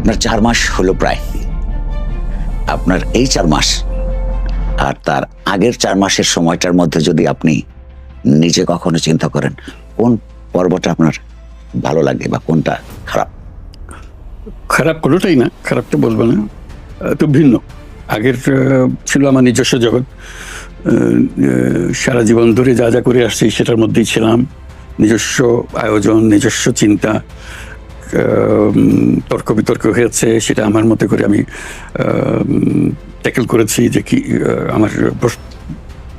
আপনার 4 মাস হলো প্রায়। আপনার এই 4 মাস আর তার আগের 4 মাসের সময়টার মধ্যে যদি আপনি নিজে কখনো চিন্তা করেন কোন পর্বটা আপনার ভালো লাগে বা কোনটা খারাপ? খারাপ কোনোটাই না, খারাপ তো বলবো না, তো ভিন্ন। আগের ছিল আমার নিজস্ব জগৎ, সারা জীবন ধরে যা যা করে আসছি সেটার মধ্যেই ছিলাম, নিজস্ব আয়োজন, নিজস্ব চিন্তা, তর্ক বিতর্ক হয়েছে, সেটা আমার মতে করে আমি ট্যাকেল করেছি, যে কি আমার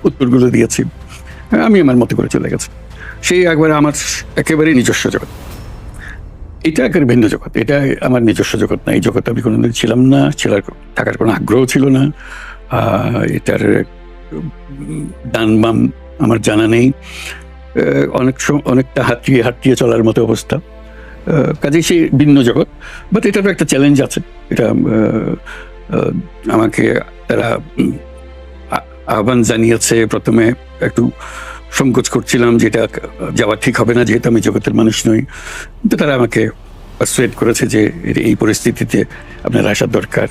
উত্তরগুলো দিয়েছি, আমি আমার মতে করে চলে গেছি। সেই একবারে আমার একেবারেই নিজস্ব জগৎ। এটা একেবারে ভিন্ন জগৎ, এটা আমার নিজস্ব জগৎ না। এই জগতে আমি কোনোদিন ছিলাম না, থাকার কোনো আগ্রহ ছিল না। এটার ডান বাম আমার জানা নেই, অনেকটা হাঁটিয়ে চলার মতো অবস্থা। কাজেই সেই ভিন্ন জগৎ, বাট এটারও একটা চ্যালেঞ্জ আছে। এটা আমাকে তারা আহ্বান জানিয়েছে, প্রথমে একটু সংকোচ করছিলাম যে এটা যাওয়া ঠিক হবে না, যেহেতু আমি জগতের মানুষ নই, কিন্তু তারা আমাকে পারসুয়েট করেছে যে এই পরিস্থিতিতে আপনার আসার দরকার।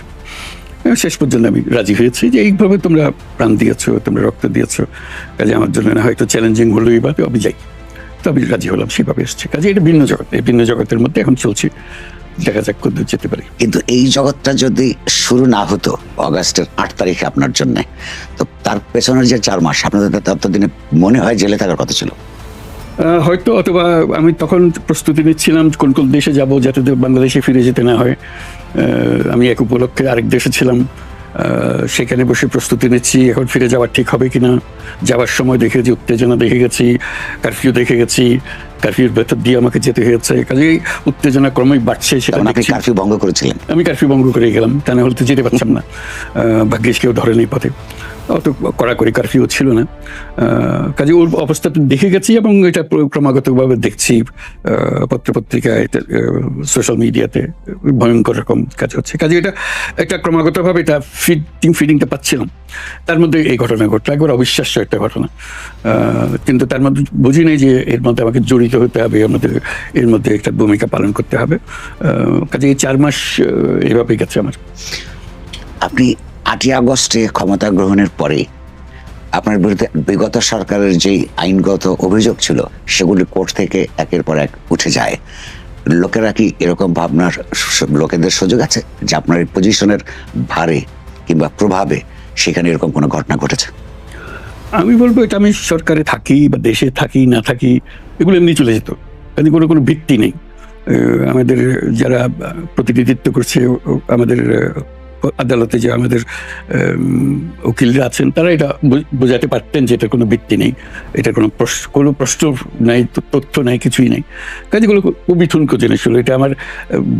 শেষ পর্যন্ত আমি রাজি হয়েছি যে এইভাবে তোমরা প্রাণ দিয়েছো, তোমরা রক্ত দিয়েছো, কাজে আমার জন্য না হয়তো চ্যালেঞ্জিং হলোই, বা আমি যাই, তো আমি রাজি হলাম, সেভাবে এসছে। কাজে এটা ভিন্ন জগৎ, এই ভিন্ন জগতের মধ্যে এখন চলছি, দেখা যাক কত যেতে পারি। কিন্তু এই জগৎটা যদি শুরু না হতো অগাস্টের 8 তারিখে আপনার জন্য, তো তার পেছনের যে 4 মাস আপনাদের ততদিনে মনে হয় জেলে থাকার কথা ছিল হয়তো, অথবা আমি তখন প্রস্তুতি নিচ্ছিলাম কোন কোন দেশে যাব যাতে বাংলাদেশে ফিরে যেতে না হয়। আমি এক উপলক্ষে আরেক দেশে ছিলাম, সেখানে বসে প্রস্তুতি নিচ্ছি এখন ফিরে যাওয়ার ঠিক হবে কিনা। যাওয়ার সময় দেখেছি উত্তেজনা, দেখে গেছি কারফিউ, দেখে গেছি কারফিউর ভেতর দিয়ে আমাকে যেতে হয়েছে, কাজেই উত্তেজনা ক্রমেই বাড়ছে। সেটা কারফিউ ভঙ্গ করেছিলেন? আমি কারফিউ ভঙ্গ করে গেলাম, তা না হলে তো যেতে পারতাম না। ভাগ্যিস কেউ ধরেনি পথে, অত কড়াকড়ি কারফিউ ছিল না। কাজে ওর অবস্থাটা দেখে গেছি এবং এটা ক্রমাগতভাবে দেখছি পত্রপত্রিকায়, সোশ্যাল মিডিয়াতে ভয়ঙ্কর রকম কাজ হচ্ছে। কাজে এটা একটা ক্রমাগতভাবে এটা ফিডিংটা পাচ্ছিলাম। তার মধ্যে এই ঘটনা ঘটলো, একবার অবিশ্বাস্য একটা ঘটনা, কিন্তু তার মধ্যে বুঝি নেই যে এর মধ্যে আমাকে জড়িত হতে হবে, এর মধ্যে একটা ভূমিকা পালন করতে হবে। কাজে এই 4 মাস এইভাবেই গেছে আমার। আপনি 8ই আগস্টে ক্ষমতা গ্রহণের পরে আপনার বিরুদ্ধে বিগত সরকারের যে আইনগত অভিযোগ ছিল সেগুলি কোর্ট থেকে একের পর এক উঠে যায়। লোকেরা কি এরকম ভাবনার, লোকেদের সুযোগ আছে যে আপনার এই পজিশনের ভারে কিংবা প্রভাবে সেখানে এরকম কোনো ঘটনা ঘটেছে? আমি বলবো এটা আমি সরকারে থাকি বা দেশে থাকি না থাকি, এগুলো এমনি চলে যেত, কাজে কোনো ভিত্তি নেই। আমাদের যারা প্রতিনিধিত্ব করছে আমাদের আদালতে, যে আমাদের উকিলরা আছেন, তারা এটা বোঝাতে পারতেন যে এটার কোনো ভিত্তি নেই, এটার কোনো প্রশ্ন নাই, তথ্য নাই, কিছুই নেই। কাজেগুলো খুবই ঠুনকো জিনিস হলো। এটা আমার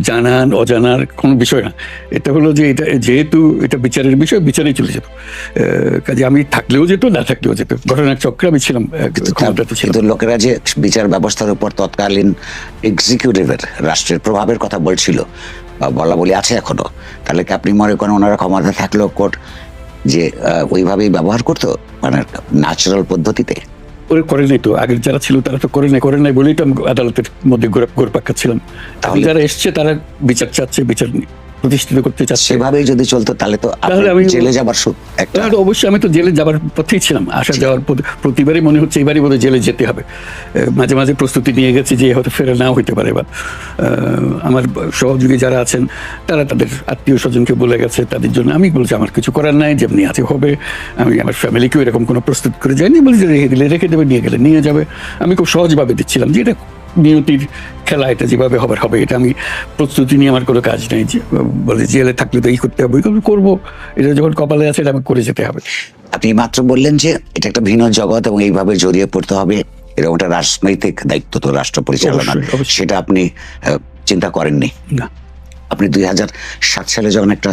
জানার অজানার কোনো বিষয় না, এটা হলো যে এটা যেহেতু এটা বিচারের বিষয়, বিচারেই চলে যেত। কাজে আমি থাকলেও যেত, না থাকলেও যেত, ঘটনার চক্রে আমি ছিলাম, ক্ষমতাতে ছিলাম। কিন্তু লোকেরা যে বিচার ব্যবস্থার উপর তৎকালীন এক্সিকিউটিভের, রাষ্ট্রের প্রভাবের কথা বলছিল, বলা বলি আছে এখনো, তাহলে কি আপনি মনে করেন ওনারা ক্ষমতা থাকলেও কোর্ট যে ওইভাবেই ব্যবহার করতো, মানে ন্যাচারাল পদ্ধতিতে? ওরা করে নাই তো, আগের যারা ছিল তারা তো করে নাই বলেই তো আমি আদালতের মধ্যে ঘোরপাক্কা ছিলাম। তাহলে যারা এসছে তারা বিচার চাচ্ছে, বিচার প্রতিষ্ঠিত করতে চাচ্ছে, সেভাবেই যদি চলতো তাহলে তো আমি জেলে যাবার একটা, অবশ্যই আমি তো জেলে যাবার পথেই ছিলাম, আসা যাওয়ার প্রতিবারই মনে হচ্ছে এবারই বোধহয় জেলে যেতে হবে। মাঝে মাঝে প্রস্তুতি নিয়ে গেছি যে হয়তো ফেরা নাও হইতে পারে, বা আমার সহযোগী যারা আছেন তারা তাদের আত্মীয় স্বজনকে বলে গেছে, তাদের জন্য আমি বলছি আমার কিছু করার নাই, যেমনি আছে হবে। আমি আমার ফ্যামিলিকেও এরকম কোনো প্রস্তুত করে যাইনি, বলছি যে রেখে দেবে, নিয়ে গেলে নিয়ে যাবে। আমি খুব সহজভাবে দিচ্ছিলাম যে এটা নিয়তির খেলা, এটা যেভাবে হবার হবে, এটা আমি প্রস্তুতি নিয়ে আমার কোনো কাজ নেই। যে বলে জেলে থাকলে তো এই করতে হবে, ওই করবো, এটা যখন কপালে আছে এটা আমি করে যেতে হবে। আপনি মাত্র বললেন যে এটা একটা ভিন্ন জগৎ এবং এইভাবে জড়িয়ে পড়তে হবে, এরকম একটা রাজনৈতিক দায়িত্ব তো রাষ্ট্র পরিচালনা, সেটা আপনি চিন্তা করেননি? না। আপনি 2007 সালে যখন একটা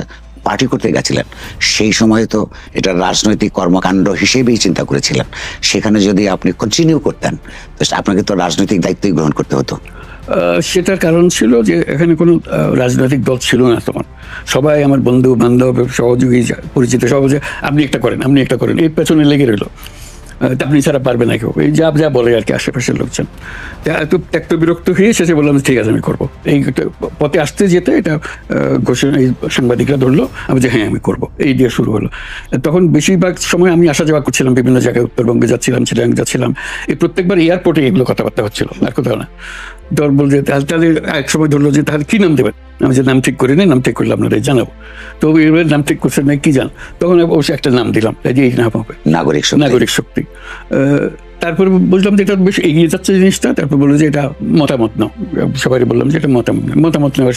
পার্টি করতে গেছিলেন, সেই সময় তো এটা রাজনৈতিক কর্মকাণ্ড হিসেবেই চিন্তা করেছিলেন। সেখানে যদি আপনি কন্টিনিউ করতেন তো আপনাকে তো রাজনৈতিক দায়িত্বই গ্রহণ করতে হতো। সেটার কারণ ছিল যে এখানে কোনো রাজনৈতিক দল ছিল না তখন। সবাই আমার বন্ধু বান্ধব, সহযোগী, পরিচিত, সব যে আপনি একটা করেন, আপনি একটা করেন, এই পেছনে লেগে রইল। আপনি ছাড়া পারবে না কেউ, এই যা যা বলে আর কি আশেপাশের লোকজন। এত ত্যক্ত বিরক্ত হয়ে শেষে বললাম ঠিক আছে আমি করবো। এই পথে আসতে যেতে এটা ঘোষণা এই সাংবাদিকরা ধরলো, আমি যে হ্যাঁ আমি করবো, এই দিয়ে শুরু হলো। তখন বেশিরভাগ সময় আমি আসা যাওয়া করছিলাম বিভিন্ন জায়গায়, উত্তরবঙ্গে যাচ্ছিলাম, চিটাগাং যাচ্ছিলাম, এই প্রত্যেকবার এয়ারপোর্টে এগুলো কথাবার্তা হচ্ছিল, আর কোথাও না। ধর বল যে তাহলে এক সময় ধরলো যে তাহলে কি নাম দেবেন, আমি যে নাম ঠিক করি নাই, নাম ঠিক করলে আপনাদের জানাবো। তো এবার নাম ঠিক করছেন না কি জান, তখন অবশ্যই একটা নাম দিলাম যে এই নাম হবে নাগরিক শক্তি। তারপরে বুঝলাম যে এটা বেশ এগিয়ে যাচ্ছে জিনিসটা। তারপর বললো যে এটা মতামত নাও, সবাই বললাম যে এটা মতামত নেওয়ার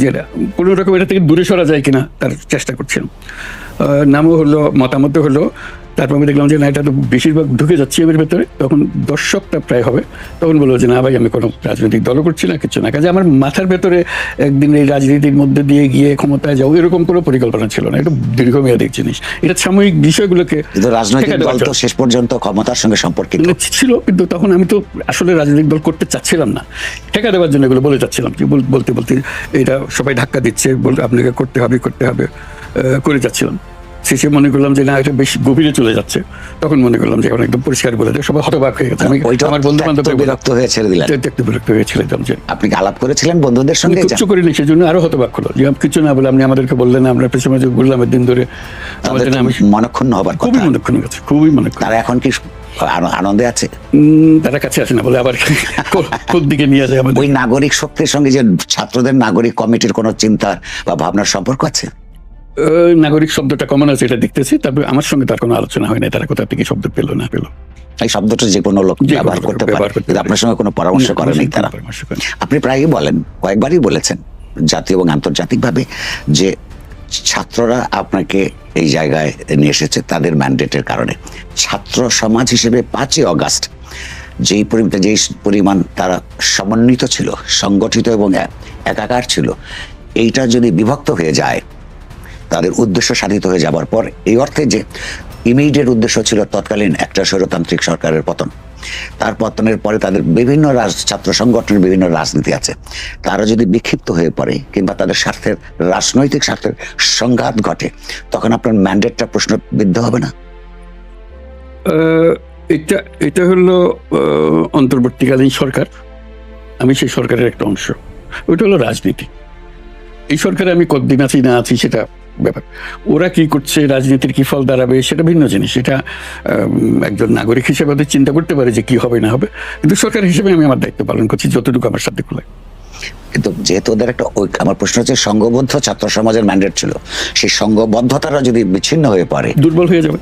যেটা কোনো রকম এটা থেকে দূরে সরা যায় কিনা তার চেষ্টা করছিলাম। নামও হলো, মতামত হলো। তারপর আমি দেখলাম যে না এটা তো বেশিরভাগ ঢুকে যাচ্ছে এর ভেতরে, তখন দর্শকটা প্রায় হবে। তখন বললো যে না ভাই আমি কোনো রাজনৈতিক দলও করছি না, কিছু না। কাজে আমার মাথার ভেতরে একদিন এই রাজনীতির মধ্যে দিয়ে গিয়ে ক্ষমতায় যাও এরকম কোনো পরিকল্পনা ছিল না। এটা দীর্ঘমেয়াদী জিনিস, এটা সাময়িক বিষয়গুলোকে রাজনৈতিক দল তো শেষ পর্যন্ত ক্ষমতার সঙ্গে সম্পর্কিত ছিল, কিন্তু তখন আমি তো আসলে রাজনৈতিক দল করতে চাচ্ছিলাম না, ঠেকা দেওয়ার জন্য এগুলো বলে যাচ্ছিলাম। বলতে বলতে এটা সবাই ধাক্কা দিচ্ছে, আপনাকে করতে হবে করে যাচ্ছিলাম। শেষে মনে করলাম যে না এটা বেশ গভীরে চলে যাচ্ছে, তখন মনে করলাম যে এখন একদম পরিষ্কার বলে দেয়, সবাই হতবাক হয়ে গেছে। আমি আমার বন্ধু বান্ধব বিরক্ত হয়ে ছেড়ে দিলাম, একটু বিরক্ত হয়ে ছেড়েছিলাম। যে আপনি আলাপ করেছিলেন বন্ধুদের সঙ্গে, কিছু করিনি, সেই জন্য আরো হতবাক হলো যে কিছু না বলে আপনি আমাদেরকে বললেন, আমরা পেছনে যে ঘুরলাম দিন ধরে, আমি মনক্ষুণ্ণ হবার কথা, খুবই মনক্ষুণ্ণ গেছে, খুবই মনক্ষুণ্ণ। তারা এখন কি আনন্দে আছে? তারা কাছে আসে না বলে আবার কোন দিকে নিয়ে যায় আমাদের। ওই নাগরিক শক্তির সঙ্গে যে ছাত্রদের নাগরিক কমিটির কোনো চিন্তা বা ভাবনার সম্পর্ক আছে? নাগরিক শব্দটা কমন আছে এটা দেখতেছি, তারপরে আমার সঙ্গে তার কোনো আলোচনা হয় না, তারা কোথা থেকে শব্দ পেলো না পেলো। এই শব্দটা যে কোনো লোক ব্যবহার করতে পারে, আপনার সঙ্গে কোনো পরামর্শ করেনি তারা? আপনি প্রায়ই বলেন, কয়েকবারই বলেছেন জাতীয় এবং আন্তর্জাতিকভাবে, যে ছাত্ররা আপনাকে এই জায়গায় নিয়ে এসেছে তাদের ম্যান্ডেটের কারণে। ছাত্র সমাজ হিসেবে 5ই অগাস্ট যেই পরিমাণ তারা সমন্বিত ছিল, সংগঠিত এবং একাকার ছিল, এইটা যদি বিভক্ত হয়ে যায়, তাদের উদ্দেশ্য সাধিত হয়ে যাবার পর, এই অর্থে যে ইমিডিয়েট উদ্দেশ্য ছিল তৎকালীন একটা স্বৈরতান্ত্রিক সরকারের পতন, তার পতনের পরে তাদের বিভিন্ন ছাত্র সংগঠনের বিভিন্ন রাজনীতি আছে, তারা যদি বিক্ষিপ্ত হয়ে পড়ে কিংবা তাদের স্বার্থের রাজনৈতিক স্বার্থের সংঘাত ঘটে, তখন আপনার ম্যান্ডেটটা প্রশ্নবিদ্ধ হবে না? এটা হলো অন্তর্বর্তীকালীন সরকার, আমি সেই সরকারের একটা অংশ, ওইটা হলো রাজনীতি। এই সরকারে আমি কতদিন আছি না আছি সেটা ব্যাপার, ওরা কি করছে, রাজনীতির কি ফল দাঁড়াবে সেটা ভিন্ন জিনিস। এটা একজন নাগরিক হিসেবে ওদের চিন্তা করতে পারে যে কি হবে না হবে, কিন্তু সরকার হিসেবে আমি আমার দায়িত্ব পালন করছি যতটুকু আমার সাথে খুলে। কিন্তু যেহেতু ওদের একটা, আমার প্রশ্ন হচ্ছে, সংঘবদ্ধ ছাত্র সমাজের ম্যান্ডেট ছিল, সেই সংঘবদ্ধতারা যদি বিচ্ছিন্ন হয়ে পড়ে, দুর্বল হয়ে যাবে,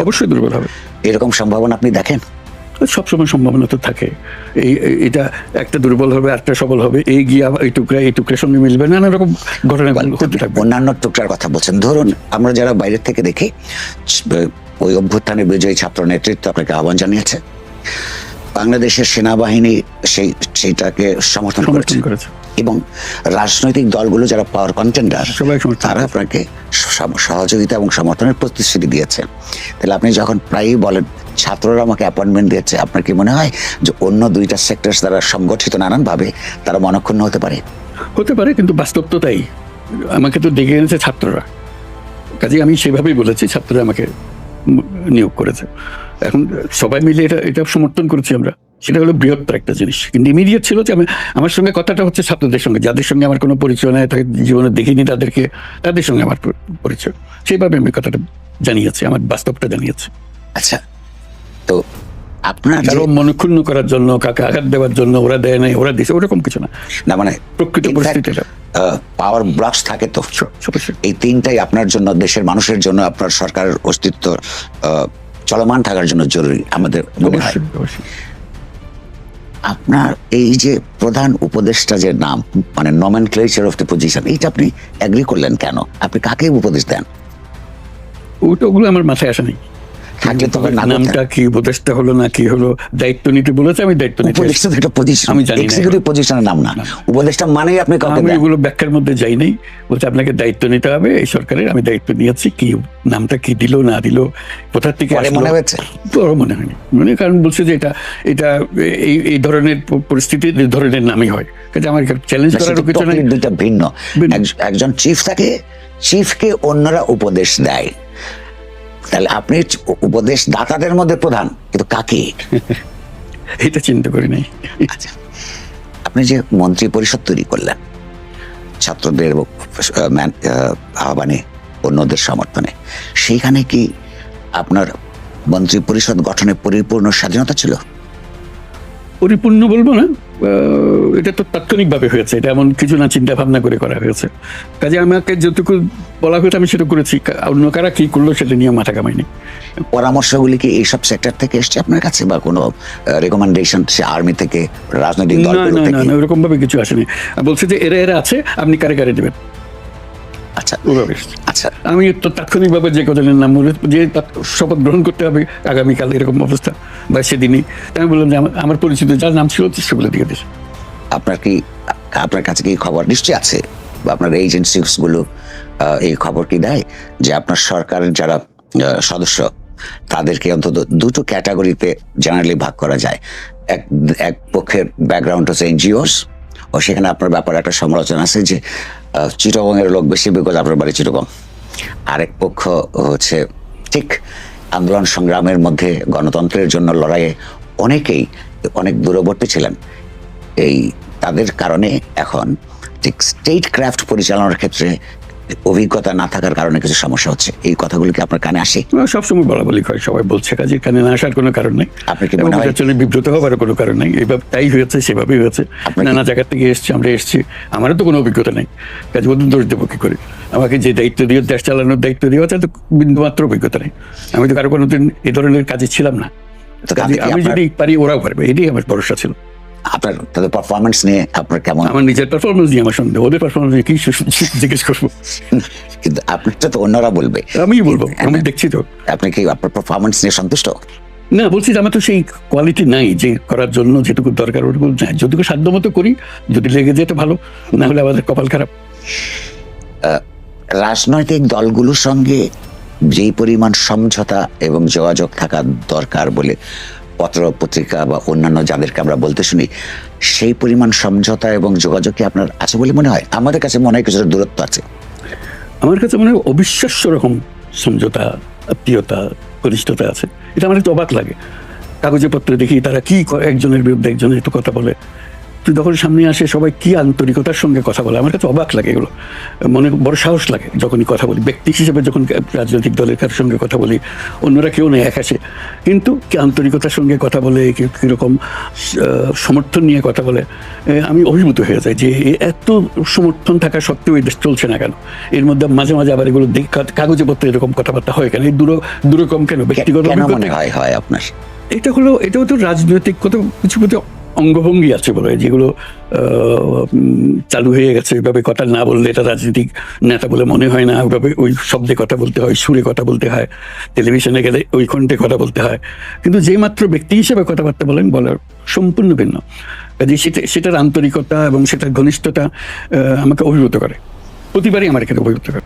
অবশ্যই দুর্বল হবে। এরকম সম্ভাবনা আপনি দেখেন? সবসময় সম্ভাবনা তো থাকে, এটা একটা দুর্বল হবে একটা সবল হবে, এই গিয়া এই টুকরা সঙ্গে মিলবে, নানা রকম ঘটনা হতে থাকবে। অন্যান্য টুকরার কথা বলছেন, ধরুন আমরা যারা বাইরের থেকে দেখি, ওই অভ্যুত্থানে বিজয়ী ছাত্র নেতৃত্ব আপনাকে আহ্বান জানিয়েছে, বাংলাদেশের সেনাবাহিনী সেইটাকে সমর্থন করেছে, এবং রাজনৈতিক দলগুলো যারা পাওয়ার কন্টেন্ডার তারা আপনাকে সহযোগিতা এবং সমর্থনের প্রতিশ্রুতি দিয়েছে। তাহলে আপনি যখন প্রায়ই বলেন ছাত্ররা আমাকে অ্যাপয়েন্টমেন্ট দিয়েছে, আপনার কি মনে হয় যে অন্য দুইটা সেক্টর দ্বারা সংগঠিত নানানভাবে তারা মনক্ষুণ্ণ হতে পারে? কিন্তু বাস্তব তো তাই, আমাকে তো ডেকে এনেছে ছাত্ররা, কাজে আমি সেভাবেই বলেছি ছাত্ররা আমাকে নিয়োগ করেছে। এখন সবাই মিলে এটা সমর্থন করেছি আমরা, সেটা হলো বৃহত্তর একটা জিনিস। কিন্তু ইমিডিয়েট ছিল যে আমার সঙ্গে কথাটা হচ্ছে ছাত্রদের সঙ্গে, যাদের সঙ্গে আমার কোনো পরিচয় নেই, তাকে জীবনে দেখিনি তাদের সঙ্গে আমার পরিচয়, সেইভাবে আমি কথাটা জানিয়েছি, আমার বাস্তবটা জানিয়েছি। আচ্ছা, তো আপনার মনক্ষুণ্ণ করার জন্য, কাকে আঘাত দেওয়ার জন্য ওরা দেয় নাই, ওরা দিয়েছে, ওরকম কিছু না, মানে প্রকৃত পরিস্থিতিটা। পাওয়ার ব্লকস থাকে তো, এই তিনটাই আপনার জন্য, দেশের মানুষের জন্য, আপনার সরকারের অস্তিত্ব চলমান থাকার জন্য জরুরি আমাদের মনে হয়। আপনার এই যে প্রধান উপদেষ্টা যে নাম, মানে নমেনক্লেচার অফ দ্য পজিশন, এইটা আপনি এগ্রি করলেন কেন? আপনি কাকে উপদেশ দেন? ওগুলো আমার মাথায় আসে নাই, থাকলে তবে নামটা কি উপদেষ্টা হলো না কি হলো, দায়িত্ব নিতে বলেছে, আমি দায়িত্ব নিতে। উপদেষ্টা তো একটা পজিশন, আমি জানি এক্সিকিউটিভ পজিশনের নাম না, উপদেষ্টা মানেই আপনি কাউকে দেন। আমি এগুলো ব্যাখ্যার মধ্যে যাই নাই, বলছে আপনাকে দায়িত্ব নিতে হবে এই সরকারের, আমি দায়িত্ব নিয়েছি, কি নামটা কি দিল না দিল, কোথা থেকে মনে হয়েছে? মনে হয়নি, কারণ বলছে যে এটা এই ধরনের পরিস্থিতি এই ধরনের নামই হয়, কাজে আমার চ্যালেঞ্জ করার কিছু নাই। দুইটা ভিন্ন, একজন চিফ থাকে, চিফকে অন্যরা উপদেশ দেয়, তাহলে আপনি উপদেশ দাতাদের মধ্যে প্রধান, কিন্তু কাকে? এটা চিন্তা করি নাই। আচ্ছা, আপনি যে মন্ত্রী পরিষদ তৈরি করলেন ছাত্রদের আহ্বানে, অন্যদের সমর্থনে, সেইখানে কি আপনার মন্ত্রী পরিষদ গঠনে পরিপূর্ণ স্বাধীনতা ছিল? পরিপূর্ণ বলবো না, এটা তো তাৎক্ষণিকভাবে হয়েছে, এটা এমন কিছু না চিন্তা ভাবনা করে করা হয়েছে। কাজে আমাকে যতটুকু বলা হয়েছে আমি সেটা করেছি, অন্য কারা কি করলো সেটা নিয়ে মাথা কামাইনি। পরামর্শগুলি কি এইসব সেক্টর থেকে এসছে আপনার কাছে, বা কোনো রেকমেন্ডেশন সে আর্মি থেকে, রাজনৈতিক না দলগুলো না না থেকে? না, এরকম ভাবে কিছু আসেনি। বলছে যে এরা এরা আছে, আপনি কারে কারে দেবেন। আচ্ছা ওভাবে এসছে। আচ্ছা, আমি তো তাৎক্ষণিকভাবে যে কজনের নাম বলে যে শপথ গ্রহণ করতে হবে আগামীকাল, এরকম অবস্থা বা সেদিনই, তাই আমি বললাম যে আমার পরিচিত যার নাম ছিল সেগুলো দিয়ে দিস। আপনার কাছে কি খবর নিশ্চয়ই আছে, বা আপনার এজেন্সিস গুলো এই খবর কি দেয় যে আপনার সরকারের যারা সদস্য, তাদেরকে অন্তত দুটো ক্যাটাগরিতে জেনারেলি ভাগ করা যায়। এক পক্ষের ব্যাকগ্রাউন্ড হচ্ছে এনজিওস, ও সেখানে আপনার ব্যাপারে একটা সমালোচনা আছে যে চিটাগং এর লোক বেশি, বিকজ আপনার বাড়ি চিটাগং। আরেক পক্ষ হচ্ছে ঠিক আন্দোলন সংগ্রামের মধ্যে গণতন্ত্রের জন্য লড়াইয়ে অনেকেই অনেক দূরবর্তী ছিলেন। এই তাদের কারণে এখন ঠিক স্টেট ক্রাফট পরিচালনার ক্ষেত্রে অভিজ্ঞতা না থাকার কারণে কিছু সমস্যা হচ্ছে। এই কথাগুলো কি আপনার কানে আসে? সবসময় বলা বলি হয়, সবাই বলছে, কাজে কানে না আসার কোনো কারণ নেই। আপনি কি মনে হয় বিব্রত হওয়ার কোনো কারণ নেই, এভাবে তাই হয়েছে, সেভাবেই হয়েছে। নানা জায়গা থেকে এসছি, আমরা এসছি, আমারও তো কোনো অভিজ্ঞতা নেই, কাজে ওদের দোষ দেবো কি করে? আমাকে যে দায়িত্ব দিয়ে, দেশ চালানোর দায়িত্ব দিয়ে, তো বিন্দুমাত্র অভিজ্ঞতা নেই। আমি তো কারো কোনোদিন এই ধরনের কাজে ছিলাম না। আমি যদি পারি ওরাও পারবে, এটাই আমার ভরসা ছিল। আপনার তাদের পারফরমেন্স নিয়ে আপনার কেমন? আমার নিজের পারফরমেন্স নিয়ে আমার সন্দেহ, ওদের পারফরমেন্স নিয়ে কি জিজ্ঞেস করবো? কিন্তু আপনারটা তো অন্যরা বলবে। আমি বলবো, আমি দেখছি তো। আপনি কি আপনার পারফরমেন্স নিয়ে সন্তুষ্ট? না, বলছি যে আমার তো সেই কোয়ালিটি নাই যে করার জন্য যেটুকু দরকার ওটুকু নাই, যতটুকু সাধ্য মতো করি, যদি লেগে যেতে ভালো, না হলে আমাদের কপাল খারাপ। রাজনৈতিক দলগুলোর সঙ্গে যেই পরিমাণ সমঝোতা এবং যোগাযোগ থাকা দরকার বলে পত্র পত্রিকা বা অন্যান্য যাদেরকে আমরা বলতে শুনি, সেই পরিমাণ সমঝোতা এবং যোগাযোগ কি আপনার আছে বলে মনে হয়? আমাদের কাছে মনে হয় কিছুটা দূরত্ব আছে। আমার কাছে মনে হয় অবিশ্বাস্য রকম সমঝোতা, আত্মীয়তা, ঘনিষ্ঠতা আছে। এটা আমার একটু অবাক লাগে। কাগজে পত্রে দেখি তারা কি একজনের বিরুদ্ধে একজনের একটু কথা বলে, তুই যখন সামনে আসে সবাই কি আন্তরিকতার সঙ্গে কথা বলে, আমার কাছে অবাক লাগে এগুলো। মনে বড় সাহস লাগে যখনই কথা বলি, ব্যক্তি হিসেবে যখন রাজনৈতিক দলের কার সঙ্গে কথা বলি, অন্যরা কেউ নেই, এক আসে, কিন্তু কি আন্তরিকতার সঙ্গে কথা বলে, কীরকম সমর্থন নিয়ে কথা বলে, আমি অভিভূত হয়ে যাই যে এত সমর্থন থাকা সত্ত্বেও এই দেশ চলছে না কেন। এর মধ্যে মাঝে মাঝে আবার এগুলো কাগজে পত্রে এরকম কথাবার্তা হয় কেন, এই দূরকম কেন, ব্যক্তিগত হয় আপনার? এটাও তো রাজনৈতিক কত কিছু অঙ্গভঙ্গি আছে বলে, যেগুলো চালু হয়ে গেছে। এভাবে কথা না বললে এটা রাজনৈতিক নেতা বলে মনে হয় না, ওইভাবে ওই শব্দে কথা বলতে হয়, সুরে কথা বলতে হয়, টেলিভিশনে গেলে ওই কণ্ঠে কথা বলতে হয়, কিন্তু যে মাত্র ব্যক্তি হিসেবে কথাবার্তা বলেন, বলার সম্পূর্ণ ভিন্ন। কাজে সেটার আন্তরিকতা এবং সেটার ঘনিষ্ঠতা আমাকে অভিভূত করে, প্রতিবারই আমার এখানে অভিভূত করে।